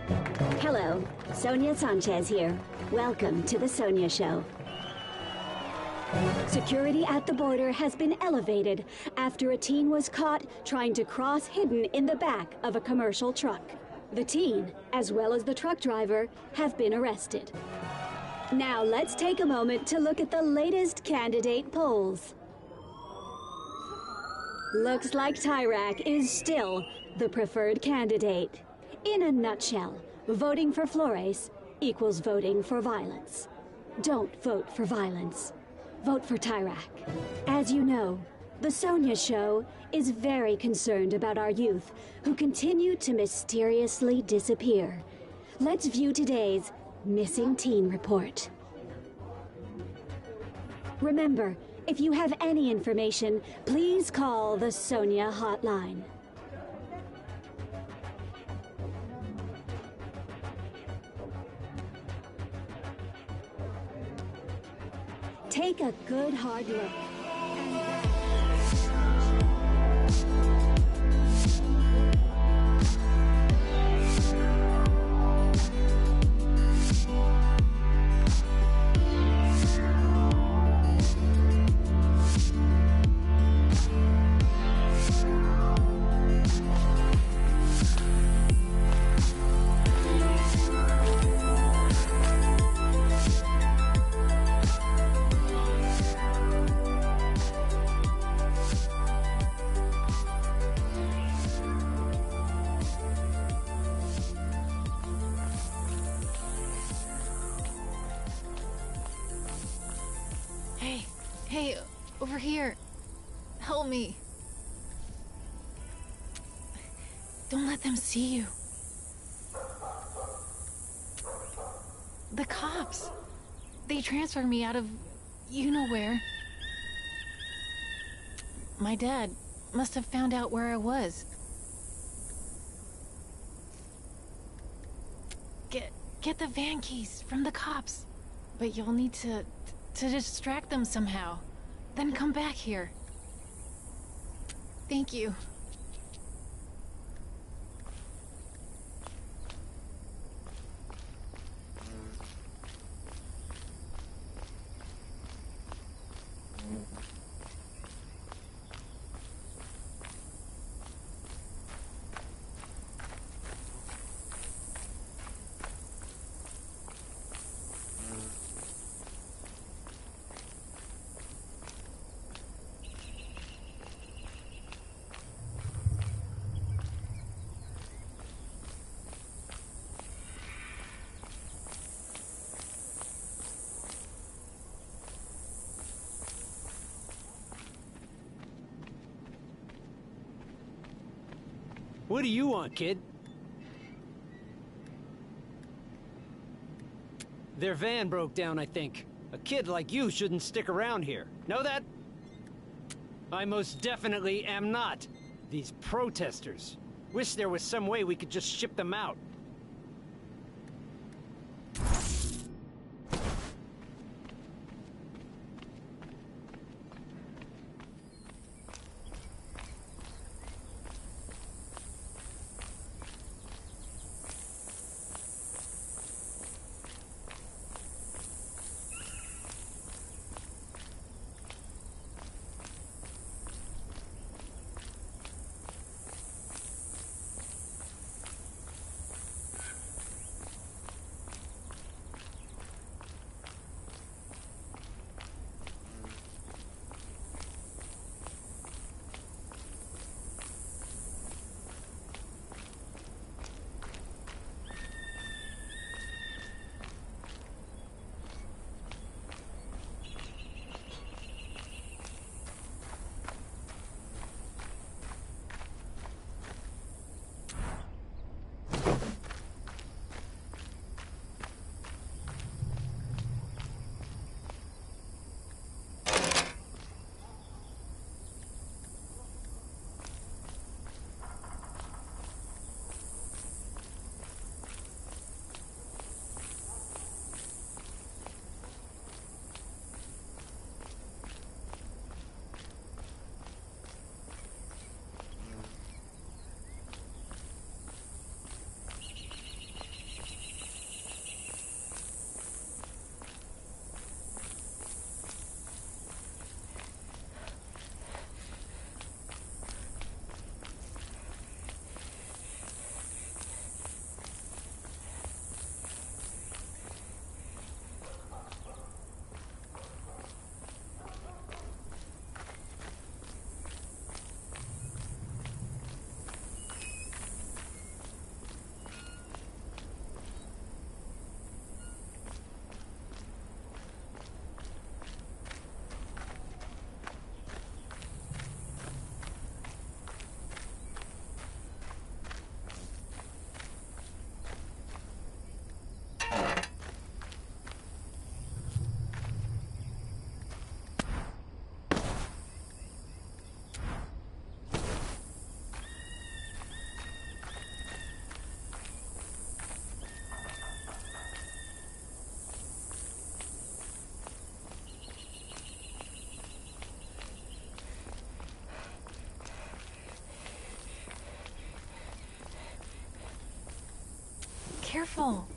Hello, Sonia Sanchez here. Welcome to the Sonia Show. Security at the border has been elevated after a teen was caught trying to cross hidden in the back of a commercial truck. The teen, as well as the truck driver, have been arrested. Now let's take a moment to look at the latest candidate polls. Looks like Tyrak is still the preferred candidate. In a nutshell, voting for Flores equals voting for violence. Don't vote for violence. Vote for Tyrak. As you know, the Sonia Show is very concerned about our youth who continue to mysteriously disappear. Let's view today's Missing Teen Report. Remember, if you have any information, please call the Sonia hotline. Take a good hard look. Hey, over here. Help me. Don't let them see you. The cops. They transferred me out of you know where. My dad must have found out where I was. Get the van keys from the cops. But you'll need to distract them somehow. Then come back here. Thank you. What do you want, kid? Their van broke down, I think. A kid like you shouldn't stick around here. Know that? I most definitely am not. These protesters. Wish there was some way we could just ship them out. Careful.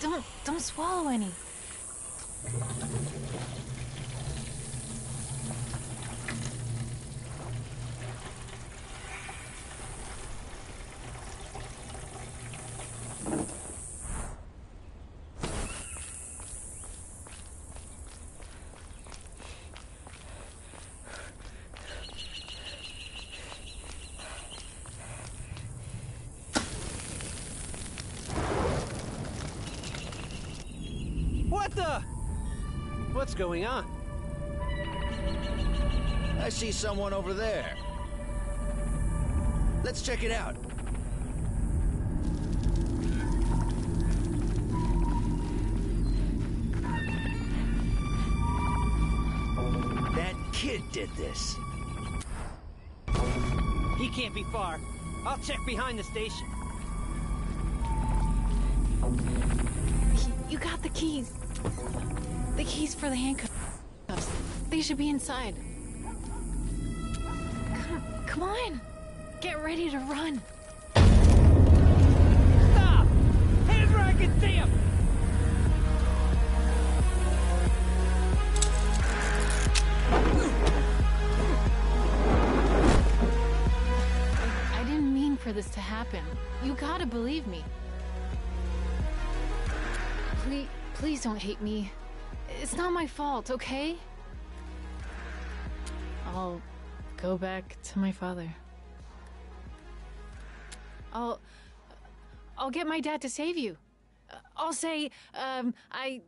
Don't swallow any. What the? What's going on? I see someone over there. Let's check it out. That kid did this. He can't be far. I'll check behind the station. You got the keys. The keys for the handcuffs. They should be inside. Come on. Get ready to run. Stop! Hands where I can see him! I didn't mean for this to happen. You gotta believe me. Please don't hate me. It's not my fault, okay? I'll go back to my father. I'll get my dad to save you. I'll say, I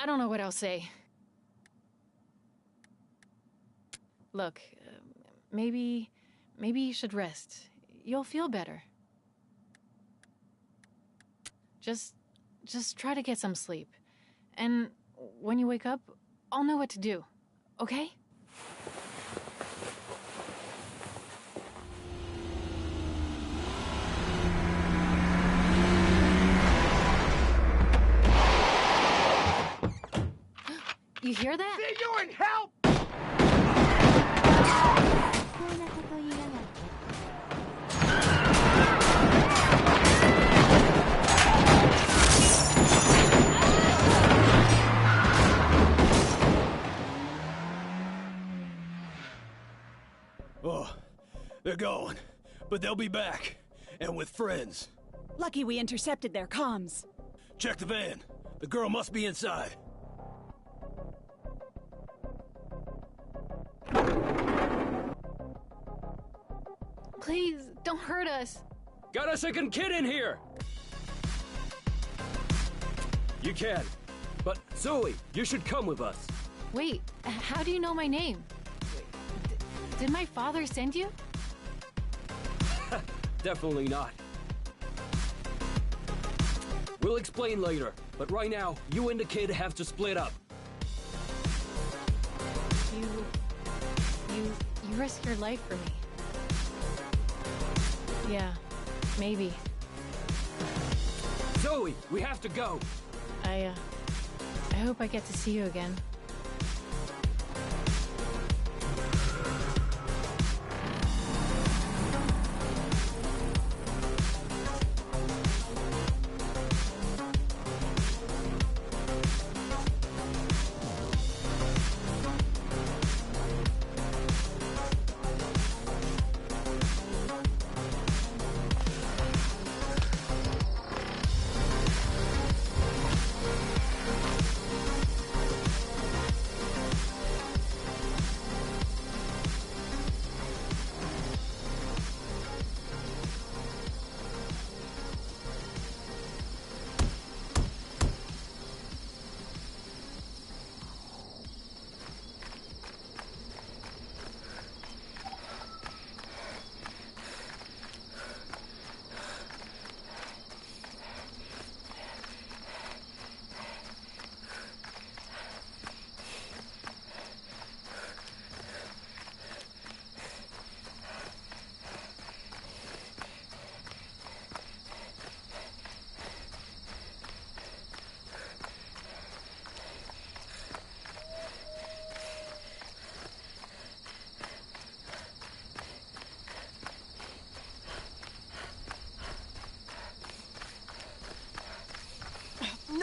don't know what I'll say. Look, maybe you should rest. You'll feel better. Just try to get some sleep. And when you wake up, I'll know what to do. Okay? You hear that? Señor, help! Oh, they're gone. But they'll be back. And with friends. Lucky we intercepted their comms. Check the van. The girl must be inside. Please, don't hurt us. Got a second kid in here! You can. But Zoe, you should come with us. Wait, how do you know my name? Did my father send you? Definitely not. We'll explain later, but right now, you and the kid have to split up. You risk your life for me. Yeah, maybe. Zoe, we have to go. I hope I get to see you again.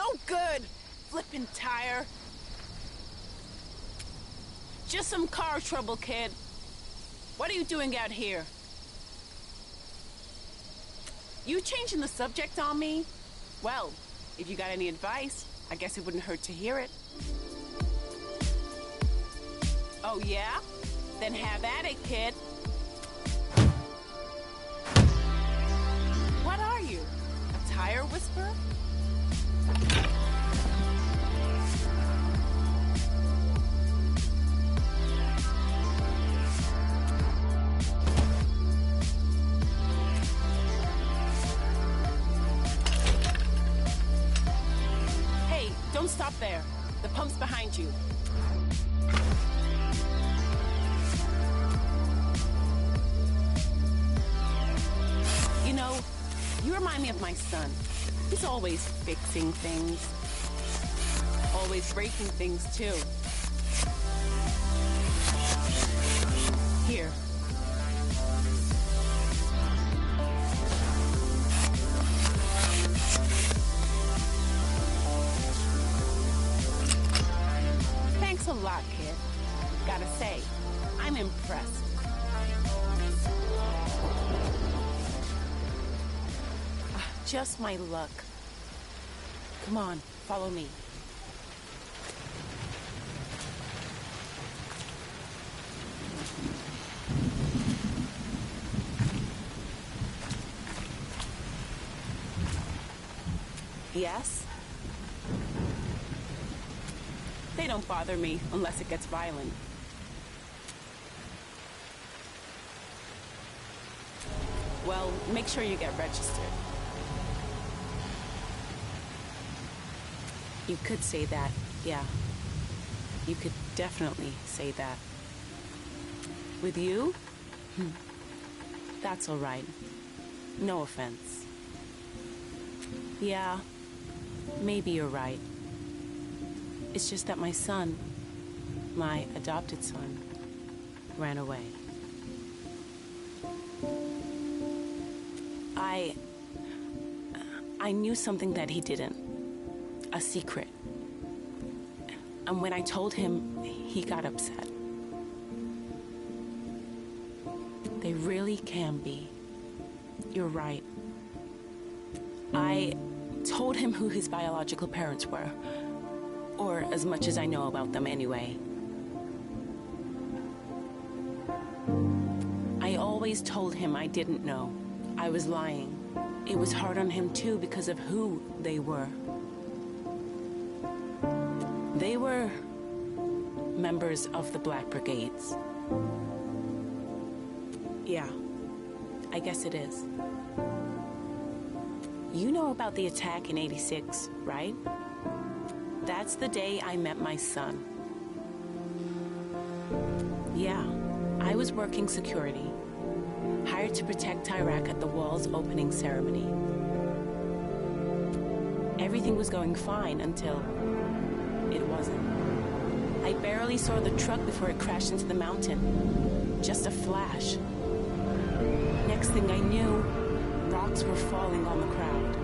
no good! Flippin' tire. Just some car trouble, kid. What are you doing out here? You changing the subject on me? Well, if you got any advice, I guess it wouldn't hurt to hear it. Oh, yeah? Then have at it, kid. What are you? A tire whisperer? Hey, don't stop there. The pump's behind you. You know, you remind me of my son. He's always fixing things. Always breaking things, too. Here. Thanks a lot, kid. Gotta say, I'm impressed. Just my luck. Come on, follow me. Yes? They don't bother me unless it gets violent. Well, make sure you get registered. You could say that, yeah. You could definitely say that. With you? That's all right. No offense. Yeah, maybe you're right. It's just that my son, my adopted son, ran away. I knew something that he didn't. A secret. And when I told him, he got upset. They really can be. You're right. I told him who his biological parents were. Or as much as I know about them anyway. I always told him I didn't know. I was lying. It was hard on him too because of who they were. They were members of the Black Brigades. Yeah, I guess it is. You know about the attack in '86, right? That's the day I met my son. Yeah, I was working security, hired to protect Iraq at the wall's opening ceremony. Everything was going fine until it wasn't. I barely saw the truck before it crashed into the mountain. Just a flash. Next thing I knew, rocks were falling on the crowd.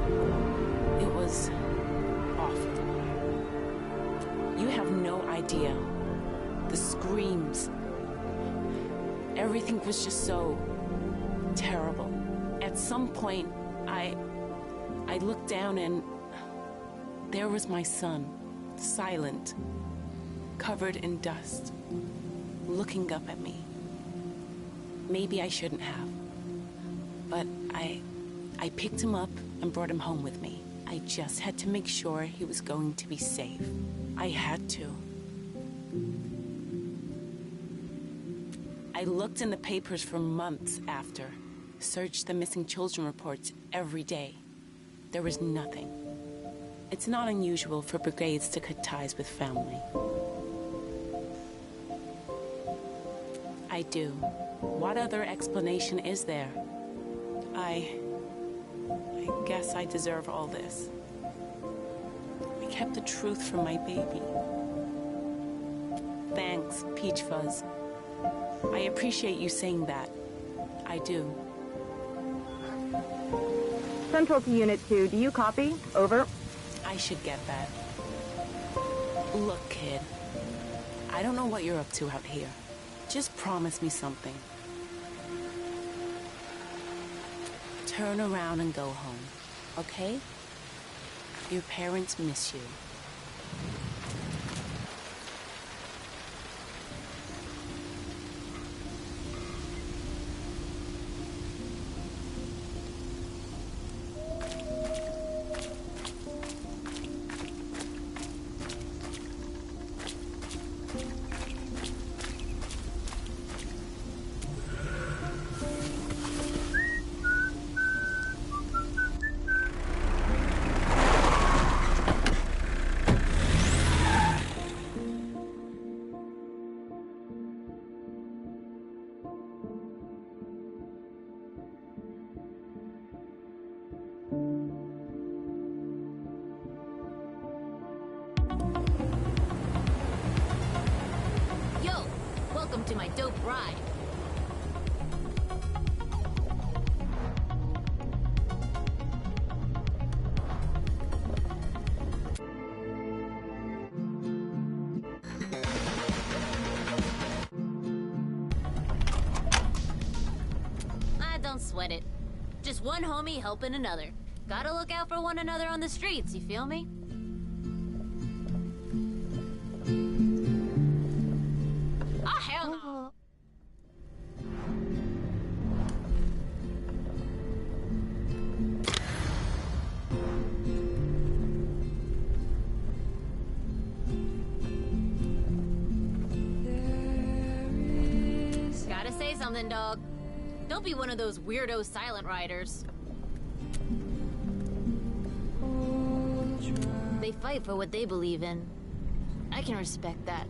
It was awful. You have no idea. The screams. Everything was just so terrible. At some point, I looked down and there was my son, silent, covered in dust, looking up at me. Maybe I shouldn't have. But I picked him up and brought him home with me. I just had to make sure he was going to be safe. I had to. I looked in the papers for months after, searched the missing children reports every day. There was nothing. It's not unusual for brigades to cut ties with family. I do. What other explanation is there? I guess I deserve all this. I kept the truth from my baby. Thanks, Peach Fuzz. I appreciate you saying that. I do. Central to Unit 2, do you copy? Over. I should get that. Look, kid. I don't know what you're up to out here. Just promise me something. Turn around and go home, okay? Your parents miss you. Welcome to my dope ride. Don't sweat it. Just one homie helping another. Gotta look out for one another on the streets, you feel me? Oh, hell no! Gotta say something, dog. Don't be one of those weirdo silent riders. They fight for what they believe in. I can respect that.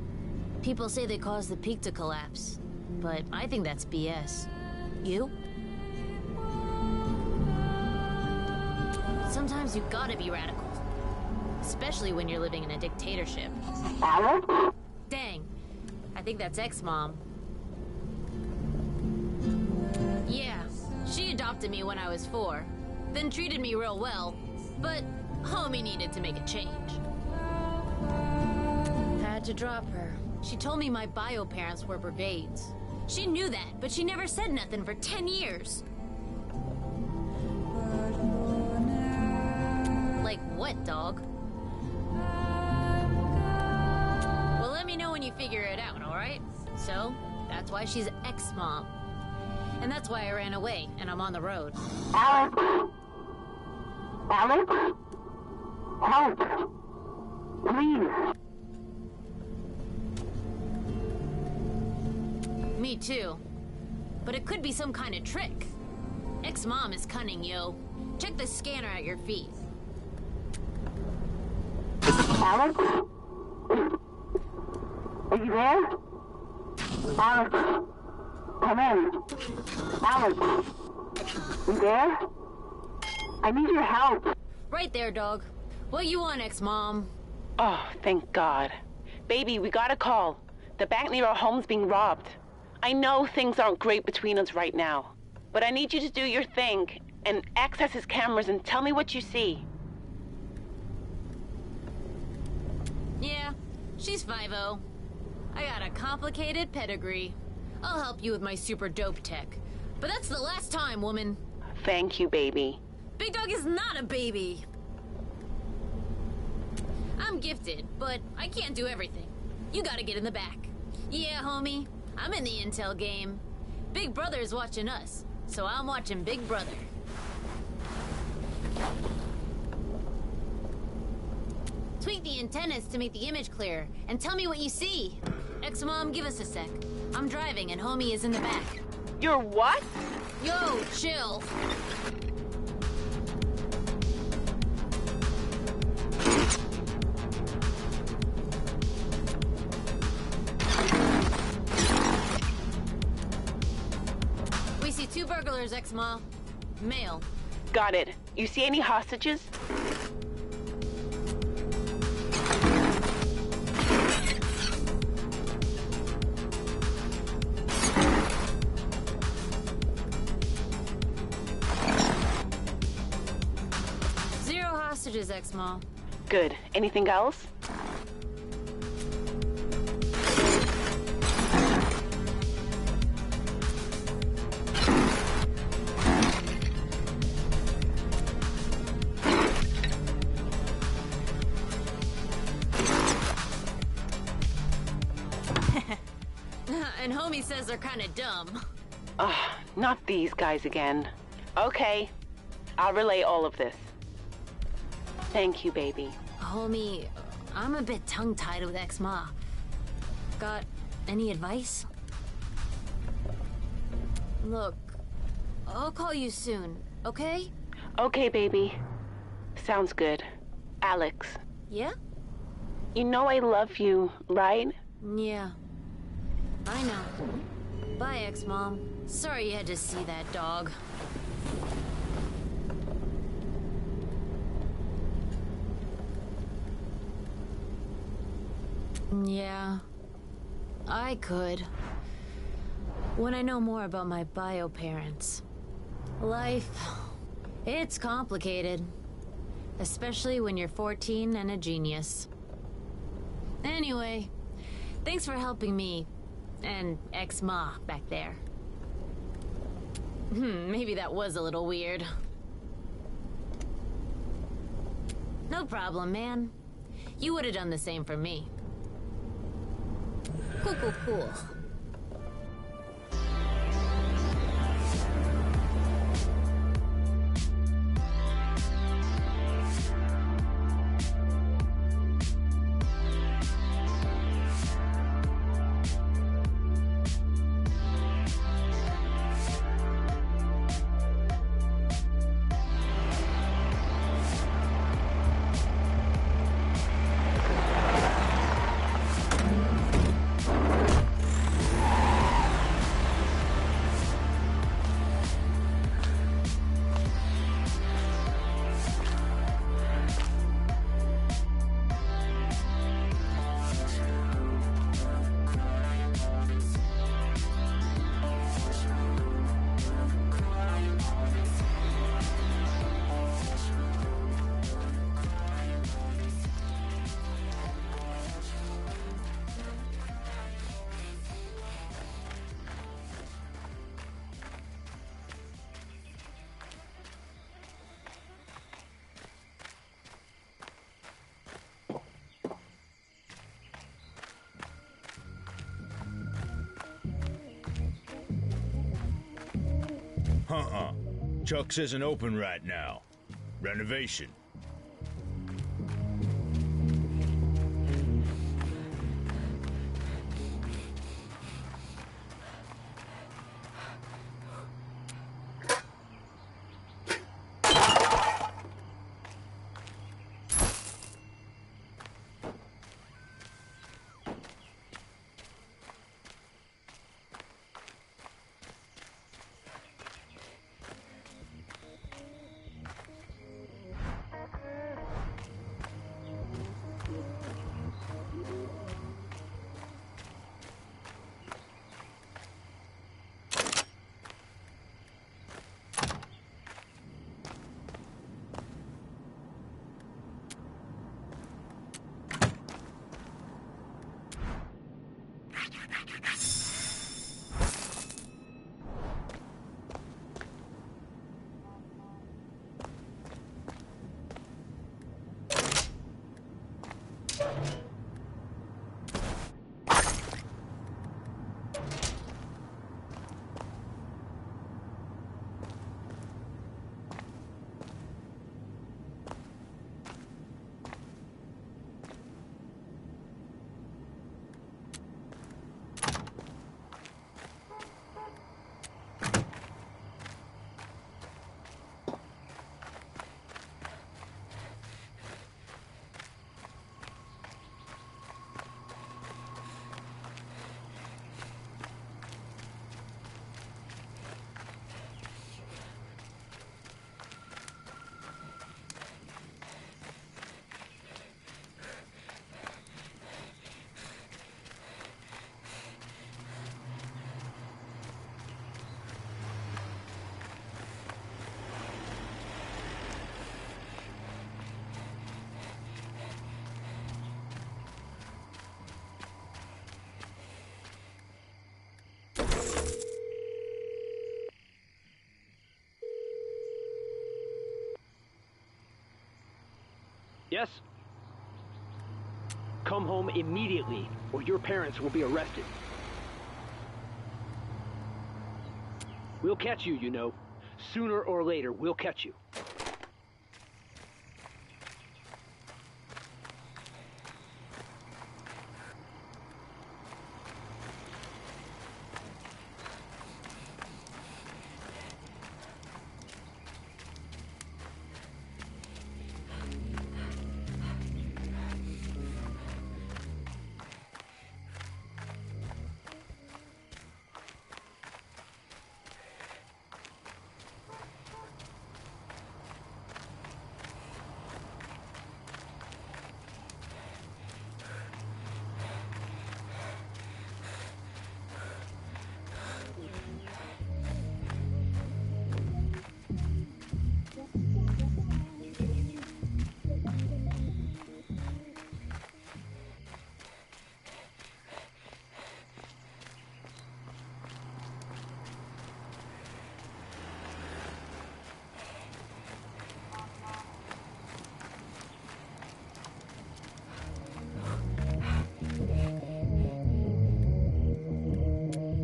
People say they caused the peak to collapse, but I think that's BS. You? Sometimes you gotta be radical. Especially when you're living in a dictatorship. Dang. I think that's ex-mom. Yeah, she adopted me when I was 4, then treated me real well, but homie needed to make a change. Had to drop her. She told me my bio parents were brigades. She knew that, but she never said nothing for 10 years. Like what, dog? Well, let me know when you figure it out, alright? So, that's why she's ex-mom. And that's why I ran away, and I'm on the road. Alex? Alex? Help! Please! Me too. But it could be some kind of trick. Ex-mom is cunning, yo. Check the scanner at your feet. Alex? Are you there? Alex? Come in. Alex? You there? I need your help. Right there, dog. What you want, ex-mom? Oh, thank God. Baby, we got a call. The bank near our home's being robbed. I know things aren't great between us right now, but I need you to do your thing and access his cameras and tell me what you see. Yeah, she's 5-0. I got a complicated pedigree. I'll help you with my super dope tech. But that's the last time, woman. Thank you, baby. Big Dog is not a baby. I'm gifted, but I can't do everything. You gotta get in the back. Yeah, homie, I'm in the intel game. Big Brother's watching us, so I'm watching Big Brother. Tweak the antennas to make the image clear, and tell me what you see. Ex-mom, give us a sec. I'm driving and homie is in the back. You're what? Yo, chill. We see 2 burglars, ex-mom. Male. Got it. You see any hostages? Zero hostages, ex-mom. Good. Anything else? And homie says they're kind of dumb. Not these guys again. Okay. I'll relay all of this. Thank you, baby. Homie, I'm a bit tongue-tied with ex-ma. Got any advice? Look, I'll call you soon, okay? Okay, baby. Sounds good. Alex. Yeah? You know I love you, right? Yeah. I know. Bye, ex-mom. Sorry you had to see that dog. Yeah. I could. When I know more about my bio parents. Life... it's complicated. Especially when you're 14 and a genius. Anyway, thanks for helping me. And ex-ma back there. Maybe that was a little weird. No problem, man. You would have done the same for me. Cool, cool, cool. Chuck's isn't open right now. Renovation. Yes? Come home immediately, or your parents will be arrested. We'll catch you, you know. Sooner or later, we'll catch you.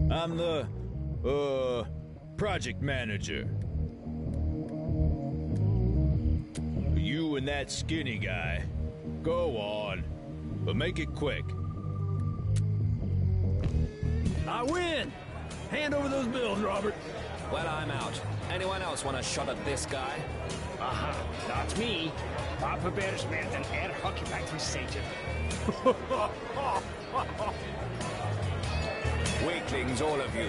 I'm the, project manager. You and that skinny guy. Go on, but make it quick. I win! Hand over those bills, Robert. Well, I'm out. Anyone else want a shot at this guy? Aha, not me. Papa Bear's met een erg occupied Satan. Weaklings, all of you.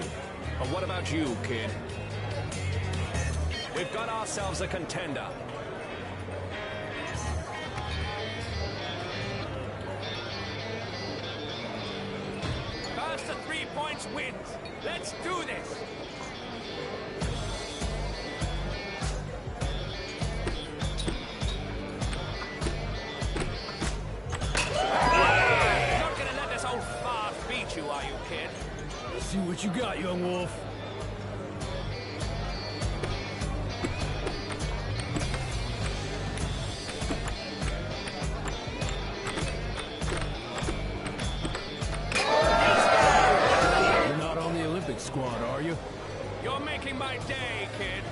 But what about you, kid? We've got ourselves a contender. First to 3 points wins. Let's do this. You're not gonna let this old fart beat you, are you, kid? Let's see what you got, young wolf. You're not on the Olympic squad, are you? You're making my day, kid.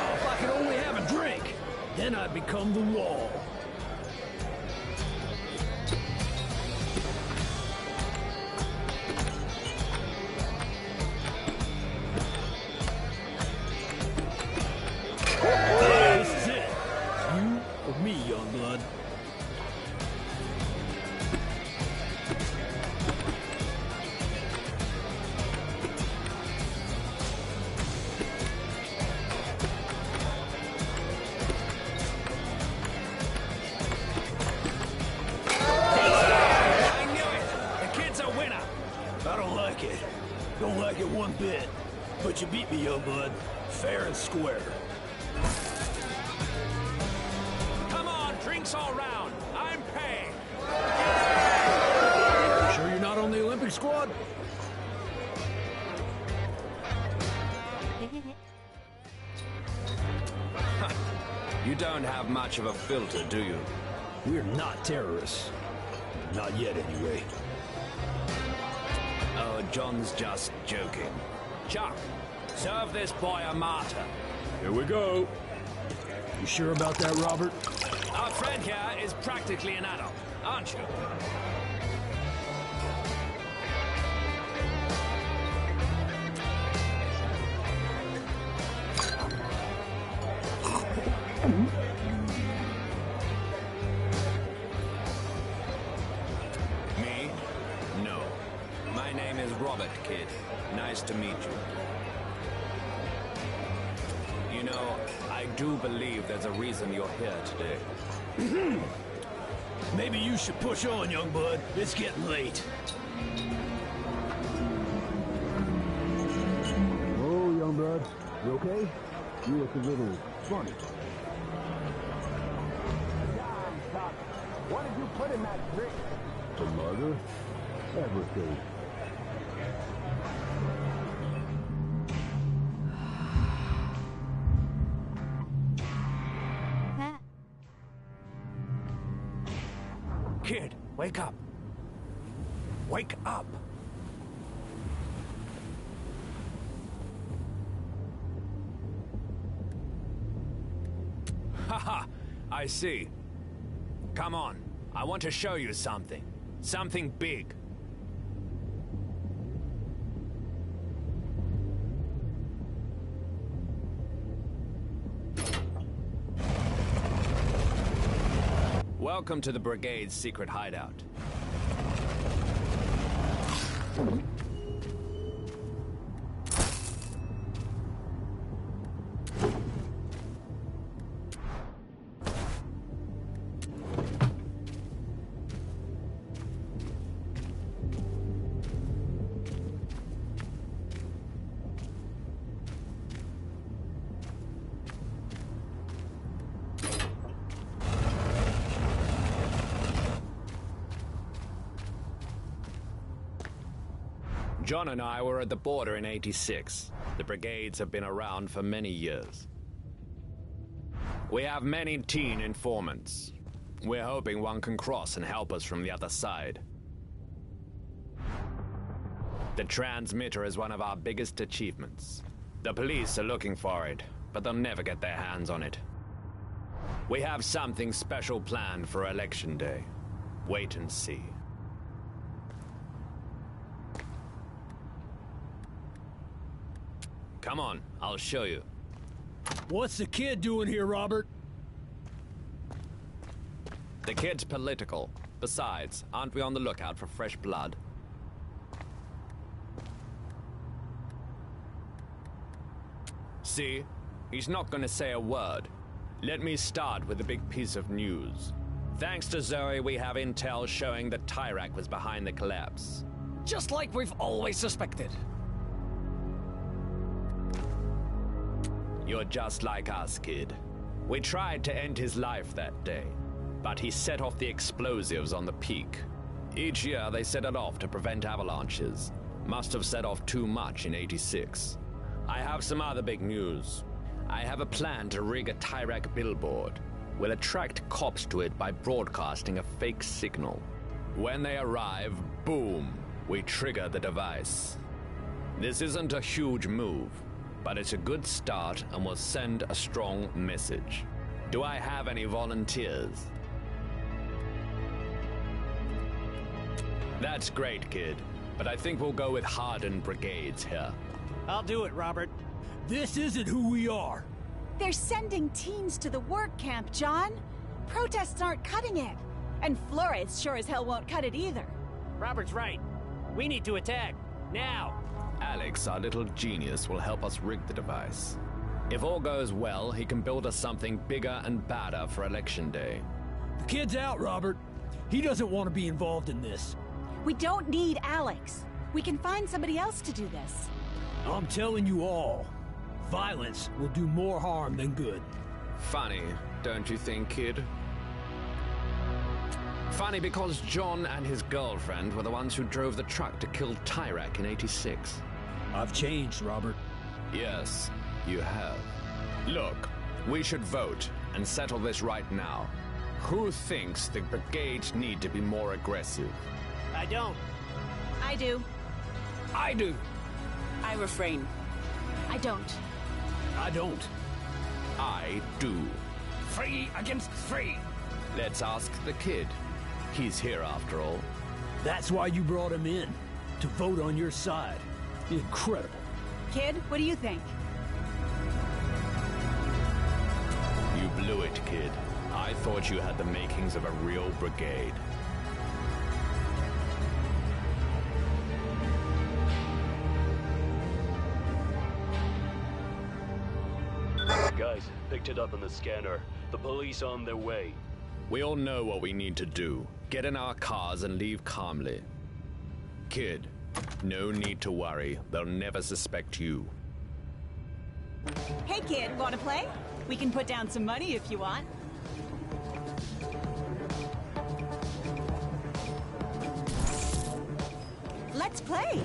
If I could only have a drink, then I'd become the wall. This is it. You or me, young blood. I knew it. The kid's a winner. I don't like it. Don't like it one bit. But you beat me, young blood. Fair and square. Come on, drinks all round. I'm paying. Sure you're not on the Olympic squad? You don't have much of a filter, do you? We're not terrorists. Not yet, anyway. Oh, John's just joking. Chuck, serve this boy a martyr. Here we go. You sure about that, Robert? Our friend here is practically an adult, aren't you? Me? No. My name is Robert, kid. Nice to meet you. You know, I do believe there's a reason you're here today. Maybe you should push on, young bud. It's getting late. Oh, young bud. You okay? You look a little funny. What did you put in that drink? The mother? Everything. Kid, wake up. Wake up. Haha, I see. Come on, I want to show you something. Something big. Welcome to the Brigade's secret hideout. John and I were at the border in '86. The brigades have been around for many years. We have many teen informants. We're hoping one can cross and help us from the other side. The transmitter is one of our biggest achievements. The police are looking for it, but they'll never get their hands on it. We have something special planned for Election Day. Wait and see. Come on, I'll show you. What's the kid doing here, Robert? The kid's political. Besides, aren't we on the lookout for fresh blood? See? He's not gonna say a word. Let me start with a big piece of news. Thanks to Zoe, we have intel showing that Tyrak was behind the collapse. Just like we've always suspected. You're just like us, kid. We tried to end his life that day, but he set off the explosives on the peak. Each year they set it off to prevent avalanches. Must have set off too much in '86. I have some other big news. I have a plan to rig a Tyrak billboard. We'll attract cops to it by broadcasting a fake signal. When they arrive, boom, we trigger the device. This isn't a huge move, but it's a good start and will send a strong message. Do I have any volunteers? That's great, kid, but I think we'll go with hardened brigades here. I'll do it, Robert. This isn't who we are. They're sending teens to the work camp, John. Protests aren't cutting it. And Flores sure as hell won't cut it either. Robert's right. We need to attack. Now. Alex, our little genius, will help us rig the device. If all goes well, he can build us something bigger and badder for Election Day. The kid's out, Robert. He doesn't want to be involved in this. We don't need Alex. We can find somebody else to do this. I'm telling you all, violence will do more harm than good. Funny, don't you think, kid? Funny because John and his girlfriend were the ones who drove the truck to kill Tyrak in '86. I've changed, Robert. Yes, you have. Look, we should vote and settle this right now. Who thinks the brigades need to be more aggressive? I don't. I do. I do. I refrain. I don't. I don't. I do. 3 against 3. Let's ask the kid. He's here after all. That's why you brought him in, to vote on your side. Incredible. Kid, what do you think? You blew it, kid. I thought you had the makings of a real brigade. Guys, picked it up on the scanner. The police on their way. We all know what we need to do. Get in our cars and leave calmly. Kid, no need to worry. They'll never suspect you. Hey kid, wanna play? We can put down some money if you want. Let's play!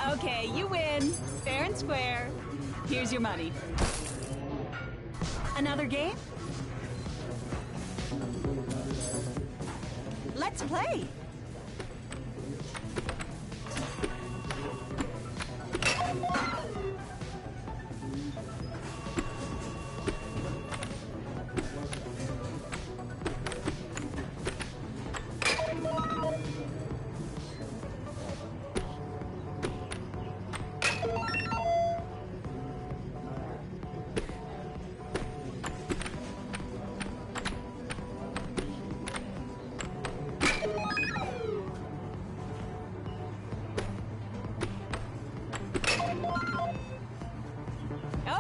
Okay, you win. Fair and square. Here's your money. Another game? Let's play!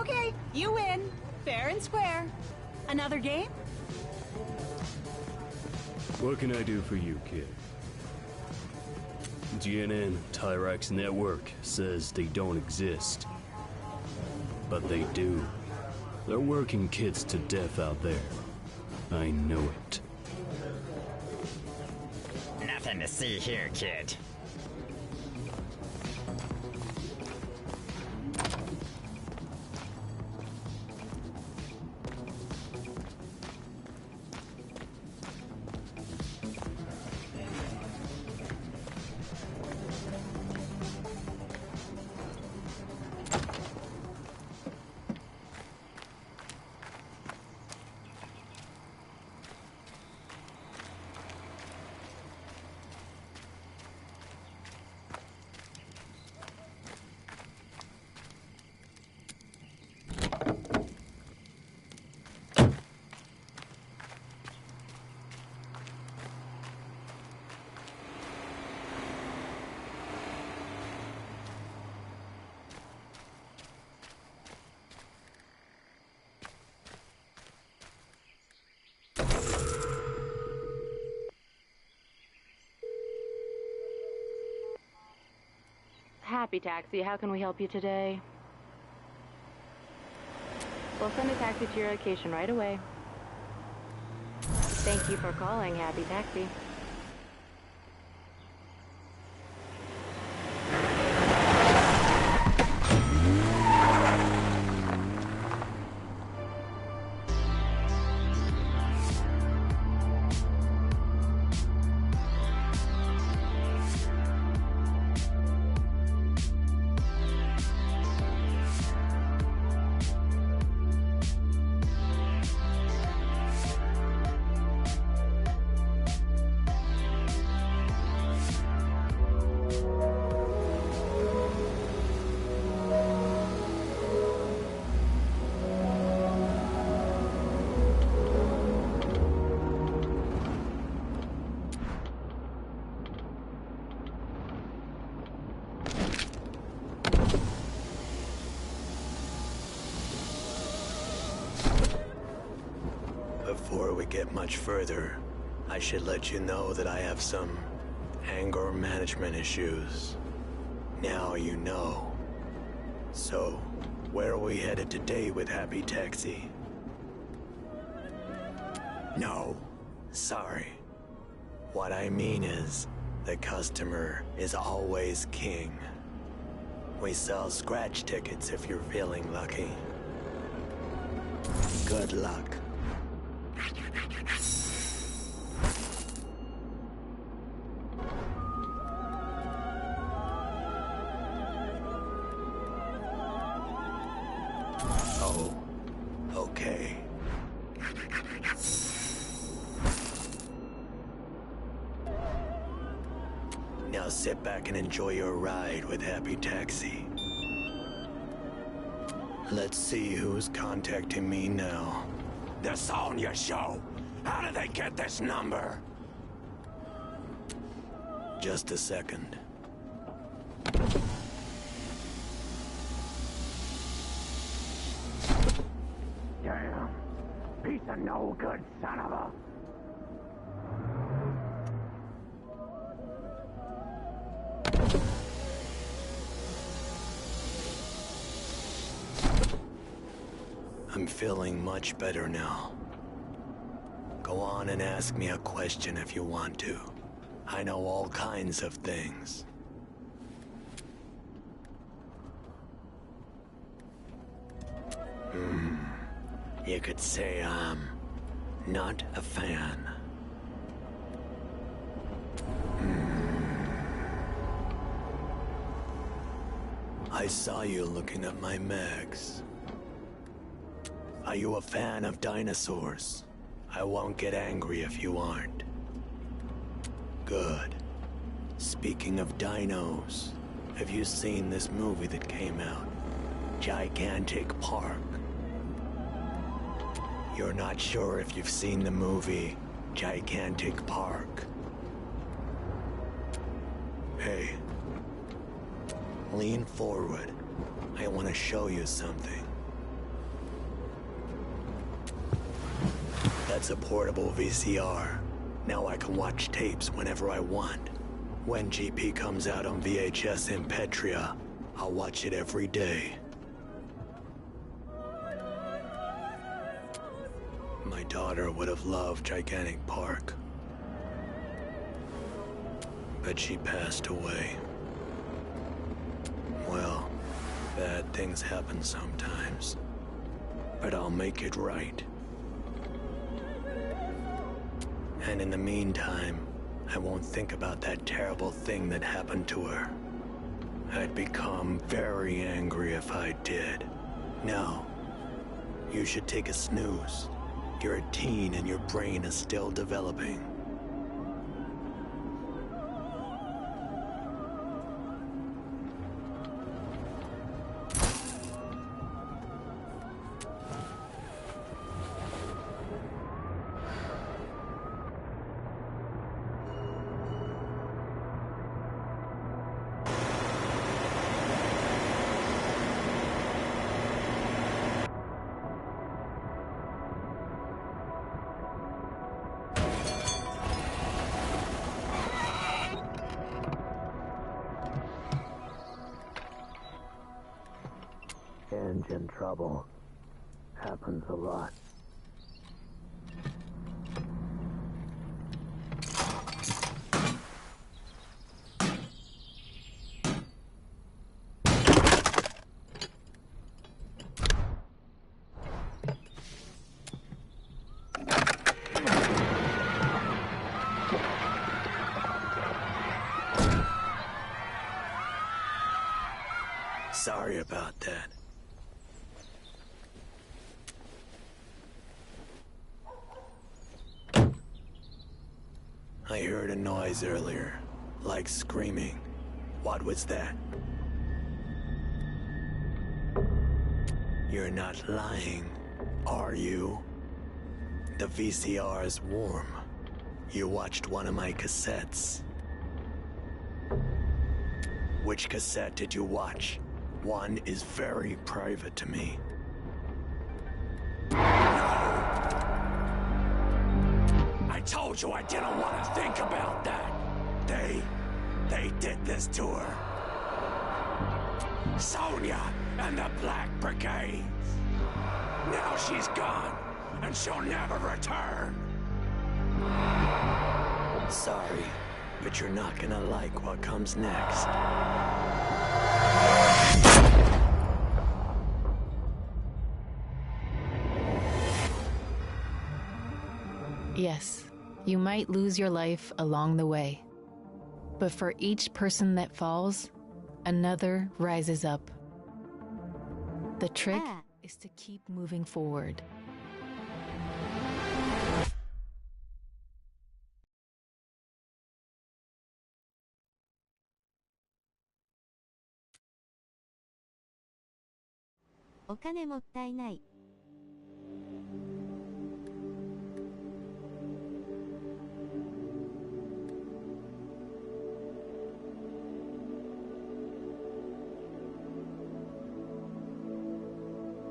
Okay, you win. Fair and square. Another game? What can I do for you, kid? GNN, Tyrax Network, says they don't exist. But they do. They're working kids to death out there. I know it. Nothing to see here, kid. Happy Taxi, how can we help you today? We'll send a taxi to your location right away. Thank you for calling Happy Taxi. Before we get much further, I should let you know that I have some anger management issues. Now you know. So, where are we headed today with Happy Taxi? No, sorry. What I mean is, the customer is always king. We sell scratch tickets if you're feeling lucky. Good luck. Oh, okay. Now sit back and enjoy your ride with Happy Taxi. Let's see who's contacting me now. The Sonya Show! How did they get this number? Just a second. Damn! Piece of no good son of a... I'm feeling much better now. Go on and ask me a question if you want to. I know all kinds of things. You could say I'm not a fan. I saw you looking at my mags. Are you a fan of dinosaurs? I won't get angry if you aren't. Good. Speaking of dinos, have you seen this movie that came out? Gigantic Park. You're not sure if you've seen the movie Gigantic Park. Hey. Lean forward. I want to show you something. That's a portable VCR. Now I can watch tapes whenever I want. When GP comes out on VHS in Petria, I'll watch it every day. My daughter would have loved Gigantic Park. But she passed away. Well, bad things happen sometimes. But I'll make it right. And in the meantime, I won't think about that terrible thing that happened to her. I'd become very angry if I did. Now, you should take a snooze. You're a teen and your brain is still developing. Engine trouble. Happens a lot. Sorry about that. I heard a noise earlier, like screaming. What was that? You're not lying, are you? The VCR is warm. You watched one of my cassettes. Which cassette did you watch? One is very private to me. I told you I didn't want to think about that. They did this to her. Sonya and the Black Brigade. Now she's gone, and she'll never return. Sorry, but you're not gonna like what comes next. Yes, you might lose your life along the way. But for each person that falls, another rises up. The trick is to keep moving forward. $お金もったいない。